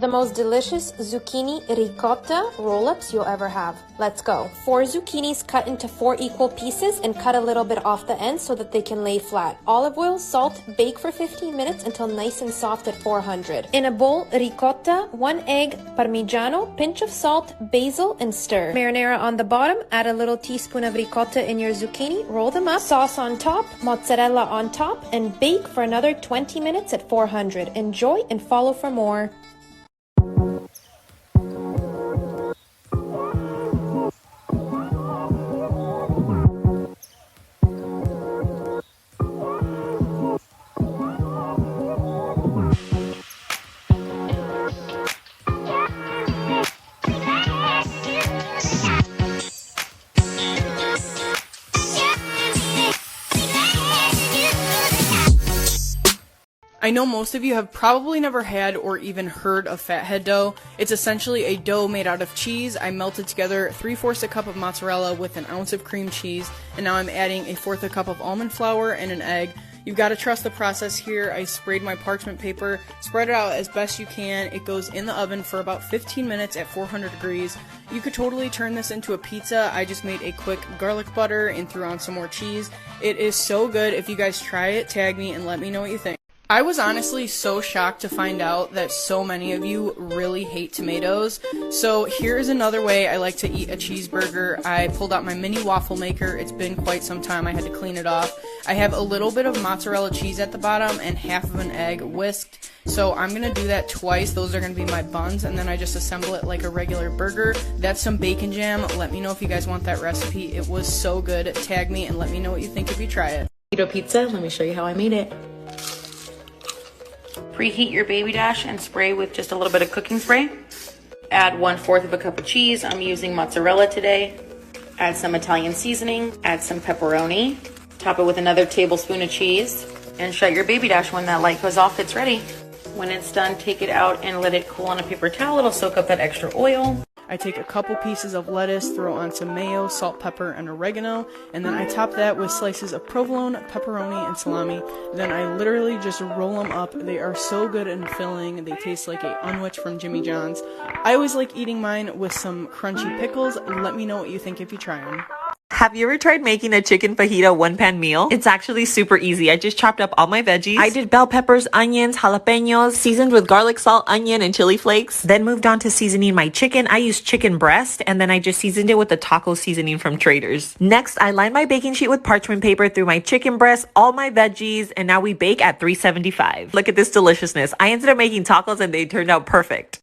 the most delicious zucchini ricotta roll-ups you'll ever have. Let's go. 4 zucchinis cut into 4 equal pieces and cut a little bit off the end so that they can lay flat. Olive oil, salt, bake for 15 minutes until nice and soft at 400. In a bowl, ricotta, 1 egg, parmigiano, pinch of salt, basil, and stir. Marinara on the bottom, add a little teaspoon of ricotta in your zucchini, roll them up, sauce on top, mozzarella on top, and bake for another 20 minutes at 400. Enjoy and follow for more. I know most of you have probably never had or even heard of fathead dough. It's essentially a dough made out of cheese. I melted together 3/4 a cup of mozzarella with an ounce of cream cheese, and now I'm adding 1/4 a cup of almond flour and an egg. You've got to trust the process here. I sprayed my parchment paper, spread it out as best you can. It goes in the oven for about 15 minutes at 400 degrees. You could totally turn this into a pizza. I just made a quick garlic butter and threw on some more cheese. It is so good. If you guys try it, tag me and let me know what you think. I was honestly so shocked to find out that so many of you really hate tomatoes. So here's another way I like to eat a cheeseburger. I pulled out my mini waffle maker. It's been quite some time. I had to clean it off. I have a little bit of mozzarella cheese at the bottom and half of an egg whisked. So I'm going to do that twice. Those are going to be my buns, and then I just assemble it like a regular burger. That's some bacon jam. Let me know if you guys want that recipe. It was so good. Tag me and let me know what you think if you try it. Keto pizza. Let me show you how I made it. Preheat your baby dash and spray with just a little bit of cooking spray. Add 1/4 of a cup of cheese. I'm using mozzarella today. Add some Italian seasoning. Add some pepperoni. Top it with another tablespoon of cheese. And shut your baby dash. When that light goes off, it's ready. When it's done, take it out and let it cool on a paper towel. It'll soak up that extra oil. I take a couple pieces of lettuce, throw on some mayo, salt, pepper, and oregano, and then I top that with slices of provolone, pepperoni, and salami. Then I literally just roll them up. They are so good and filling. They taste like a unwich from Jimmy John's. I always like eating mine with some crunchy pickles. Let me know what you think if you try them. Have you ever tried making a chicken fajita one-pan meal? It's actually super easy. I just chopped up all my veggies. I did bell peppers, onions, jalapenos, seasoned with garlic, salt, onion, and chili flakes. Then moved on to seasoning my chicken. I used chicken breast, and then I just seasoned it with the taco seasoning from Trader's. Next, I lined my baking sheet with parchment paper, threw my chicken breast, all my veggies, and now we bake at 375. Look at this deliciousness. I ended up making tacos, and they turned out perfect.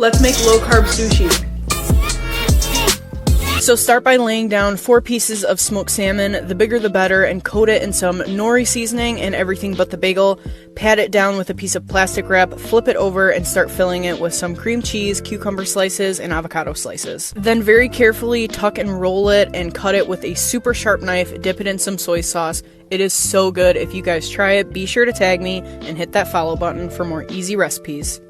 Let's make low-carb sushi. So start by laying down 4 pieces of smoked salmon, the bigger the better, and coat it in some nori seasoning and everything but the bagel. Pat it down with a piece of plastic wrap, flip it over, and start filling it with some cream cheese, cucumber slices, and avocado slices. Then very carefully tuck and roll it and cut it with a super sharp knife, dip it in some soy sauce. It is so good. If you guys try it, be sure to tag me and hit that follow button for more easy recipes.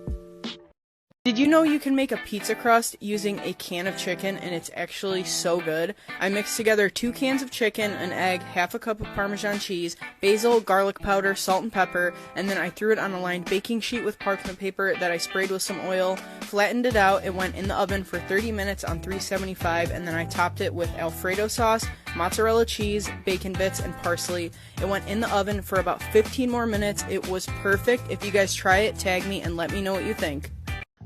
Did you know you can make a pizza crust using a can of chicken, and it's actually so good? I mixed together 2 cans of chicken, an egg, half a cup of Parmesan cheese, basil, garlic powder, salt and pepper, and then I threw it on a lined baking sheet with parchment paper that I sprayed with some oil, flattened it out. It went in the oven for 30 minutes on 375, and then I topped it with Alfredo sauce, mozzarella cheese, bacon bits, and parsley. It went in the oven for about 15 more minutes. It was perfect. If you guys try it, tag me and let me know what you think.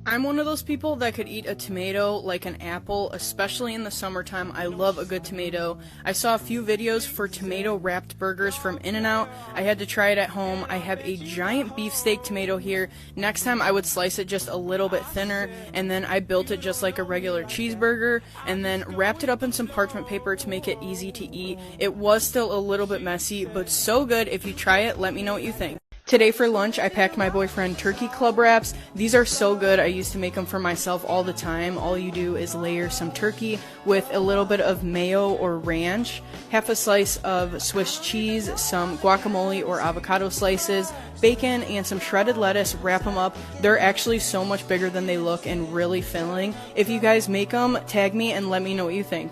I'm one of those people that could eat a tomato like an apple, especially in the summertime. I love a good tomato. I saw a few videos for tomato wrapped burgers from In-N-Out. I had to try it at home. I have a giant beefsteak tomato here. Next time I would slice it just a little bit thinner, and then I built it just like a regular cheeseburger, and then wrapped it up in some parchment paper to make it easy to eat. It was still a little bit messy, but so good. If you try it, let me know what you think. Today for lunch, I packed my boyfriend turkey club wraps. These are so good. I used to make them for myself all the time. All you do is layer some turkey with a little bit of mayo or ranch, half a slice of Swiss cheese, some guacamole or avocado slices, bacon, and some shredded lettuce. Wrap them up. They're actually so much bigger than they look and really filling. If you guys make them, tag me and let me know what you think.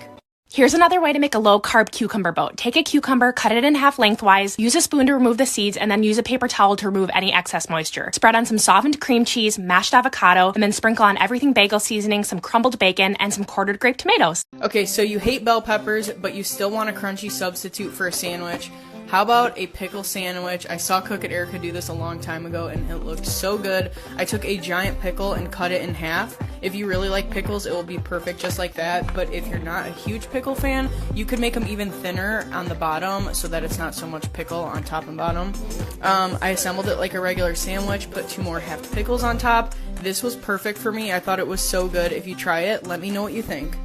Here's another way to make a low-carb cucumber boat. Take a cucumber, cut it in half lengthwise, use a spoon to remove the seeds, and then use a paper towel to remove any excess moisture. Spread on some softened cream cheese, mashed avocado, and then sprinkle on everything bagel seasoning, some crumbled bacon, and some quartered grape tomatoes. Okay, so you hate bell peppers, but you still want a crunchy substitute for a sandwich. How about a pickle sandwich? I saw Cook and Erica do this a long time ago and it looked so good. I took a giant pickle and cut it in half. If you really like pickles, it will be perfect just like that. But if you're not a huge pickle fan, you could make them even thinner on the bottom so that it's not so much pickle on top and bottom. I assembled it like a regular sandwich, put 2 more halved pickles on top. This was perfect for me. I thought it was so good. If you try it, let me know what you think.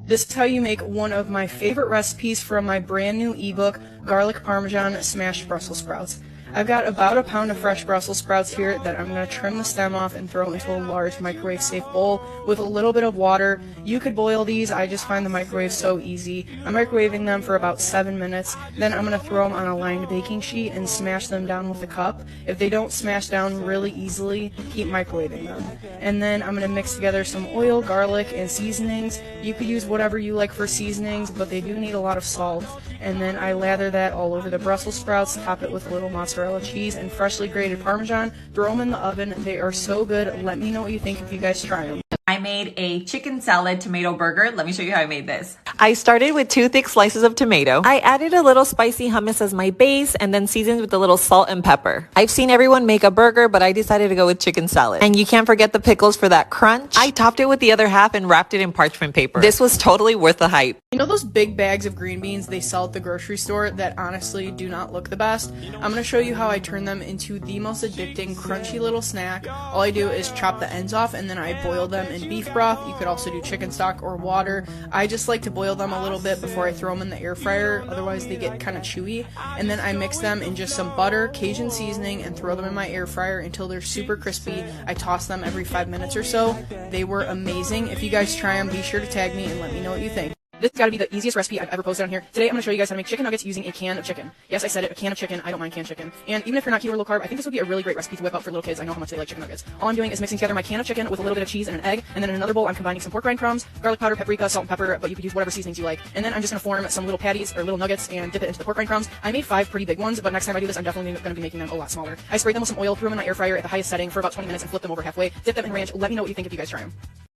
This is how you make one of my favorite recipes from my brand new ebook, Garlic Parmesan Smashed Brussels Sprouts. I've got about a pound of fresh Brussels sprouts here that I'm going to trim the stem off and throw into a large microwave-safe bowl with a little bit of water. You could boil these. I just find the microwave so easy. I'm microwaving them for about 7 minutes. Then I'm going to throw them on a lined baking sheet and smash them down with a cup. If they don't smash down really easily, keep microwaving them. And then I'm going to mix together some oil, garlic, and seasonings. You could use whatever you like for seasonings, but they do need a lot of salt. And then I lather that all over the Brussels sprouts, top it with a little mozzarella cheese and freshly grated Parmesan. Throw them in the oven. They are so good. Let me know what you think if you guys try them. I made a chicken salad tomato burger. Let me show you how I made this. I started with 2 thick slices of tomato. I added a little spicy hummus as my base and then seasoned with a little salt and pepper. I've seen everyone make a burger, but I decided to go with chicken salad. And you can't forget the pickles for that crunch. I topped it with the other half and wrapped it in parchment paper. This was totally worth the hype. You know those big bags of green beans they sell at the grocery store that honestly do not look the best? I'm going to show you how I turn them into the most addicting, crunchy little snack. All I do is chop the ends off and then I boil them in beef broth. You could also do chicken stock or water. I just like to boil them a little bit before I throw them in the air fryer, otherwise they get kind of chewy. And then I mix them in just some butter, Cajun seasoning, and throw them in my air fryer until they're super crispy. I toss them every 5 minutes or so. They were amazing. If you guys try them, be sure to tag me and let me know what you think. This has got to be the easiest recipe I've ever posted on here. Today I'm going to show you guys how to make chicken nuggets using a can of chicken. Yes, I said it, a can of chicken. I don't mind canned chicken. And even if you're not keto or low carb, I think this would be a really great recipe to whip up for little kids. I know how much they like chicken nuggets. All I'm doing is mixing together my can of chicken with a little bit of cheese and an egg, and then in another bowl I'm combining some pork rind crumbs, garlic powder, paprika, salt and pepper, but you could use whatever seasonings you like. And then I'm just going to form some little patties or little nuggets and dip it into the pork rind crumbs. I made 5 pretty big ones, but next time I do this I'm definitely going to be making them a lot smaller. I sprayed them with some oil, threw them in my air fryer at the highest setting for about 20 minutes and flipped them over halfway. Dip them in ranch. Let me know what you think if you guys try them.